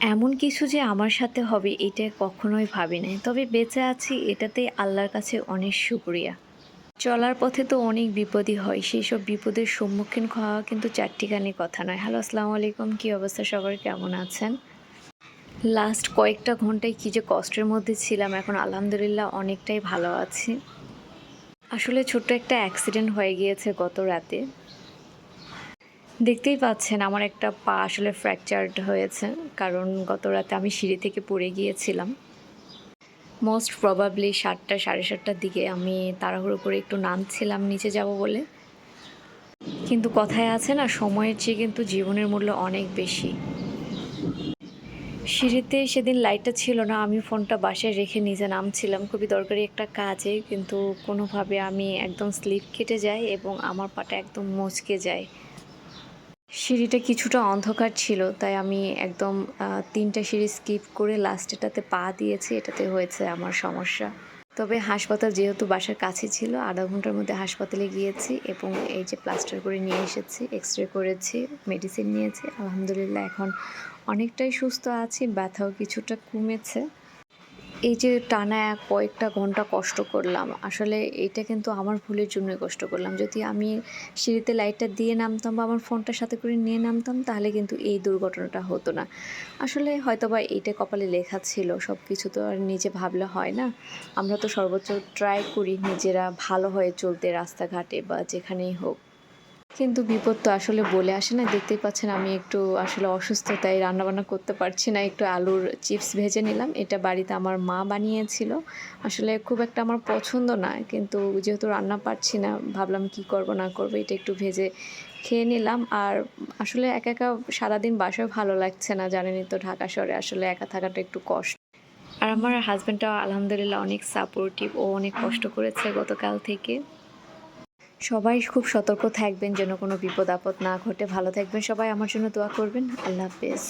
এমন কিছু যে আমার সাথে হবে এটা কখনোই ভাবি নাই। তবে বেঁচে আছি এটাতেই আল্লাহর কাছে অনেক শুকরিয়া। চলার পথে তো অনেক বিপদই হয়। সেসব বিপদের সম্মুখীন হওয়া কিন্তু চারটিখানি কথা নয়। হ্যালো, আসসালামু আলাইকুম। কী অবস্থা সবার? কেমন আছেন? লাস্ট কয়েকটা ঘন্টায় কী যে কষ্টের মধ্যে ছিলাম, এখন আলহামদুলিল্লাহ অনেকটাই ভালো আছি। আসলে ছোট্ট একটা অ্যাক্সিডেন্ট হয়ে গিয়েছে গত রাতে। দেখতেই পাচ্ছেন আমার একটা পা আসলে ফ্র্যাকচারড হয়েছে। কারণ গত রাতে আমি সিঁড়ি থেকে পড়ে গিয়েছিলাম। মোস্ট প্রবাবলি ৭টা ৭:৩০টার দিকে আমি তাড়াহুড়ো করে একটু নামছিলাম নিচে যাব বলে। কিন্তু কথায় আছে না, সময়ের চেয়ে কিন্তু জীবনের মূল্য অনেক বেশি। সিঁড়িতে সেদিন লাইটটা ছিল না। আমি ফোনটা বাসায় রেখে নিচে নামছিলাম খুবই দরকারি একটা কাজে। কিন্তু কোনোভাবে আমি একদম স্লিপ কেটে যাই এবং আমার পাটা একদম মচকে যায়। সিঁড়িটা কিছুটা অন্ধকার ছিল, তাই আমি একদম ৩টা সিঁড়ি স্কিপ করে লাস্টেরটাতে পা দিয়েছি। এটাতে হয়েছে আমার সমস্যা। তবে হাসপাতাল যেহেতু বাসার কাছে ছিল, ০.৫ ঘন্টার মধ্যে হাসপাতালে গিয়েছি এবং এই যে প্লাস্টার করে নিয়ে এসেছি, এক্স-রে করেছি, মেডিসিন নিয়েছি। আলহামদুলিল্লাহ এখন অনেকটাই সুস্থ আছি, ব্যথাও কিছুটা কমেছে। এই যে টানা কয়েকটা ঘন্টা কষ্ট করলাম, আসলে এটা কিন্তু আমার ভুলের জন্যই কষ্ট করলাম। যদি আমি সিঁড়িতে লাইটটা দিয়ে নামতাম বা আমার ফোনটা সাথে করে নিয়ে নামতাম, তাহলে কিন্তু এই দুর্ঘটনাটা হতো না। আসলে হয়তোবা এইটা কপালে লেখা ছিল। সব কিছু তো আর নিজে ভাবলে হয় না। আমরা তো সর্বোচ্চ ট্রাই করি নিজেরা ভালো হয়ে চলতে রাস্তাঘাটে বা যেখানেই হোক। কিন্তু বিপদ তো আসলে বলে আসে না। দেখতেই পাচ্ছেন আমি একটু আসলে অসুস্থ, তাই রান্নাবান্না করতে পারছি না। একটু আলুর চিপস ভেজে নিলাম। এটা বাড়িতে আমার মা বানিয়েছিল। আসলে খুব একটা আমার পছন্দ না। কিন্তু যেহেতু রান্না পারছি না, ভাবলাম কি করব না করব এটা একটু ভেজে খেয়ে নিলাম। আর আসলে একা, একা সারাদিন বাসায় ভালো লাগছে না। জানেনই তো ঢাকা শহরে আসলে একা থাকাটা একটু কষ্ট। আর আমার হাসব্যান্ডটাও আলহামদুলিল্লাহ অনেক সাপোর্টিভ। ও অনেক কষ্ট করেছে গতকাল থেকে। সবাই খুব সতর্ক থাকবেন যেন কোনো বিপদ আপদ না ঘটে। ভালো থাকবেন সবাই। আমার জন্য দোয়া করবেন। আল্লাহ হাফেজ।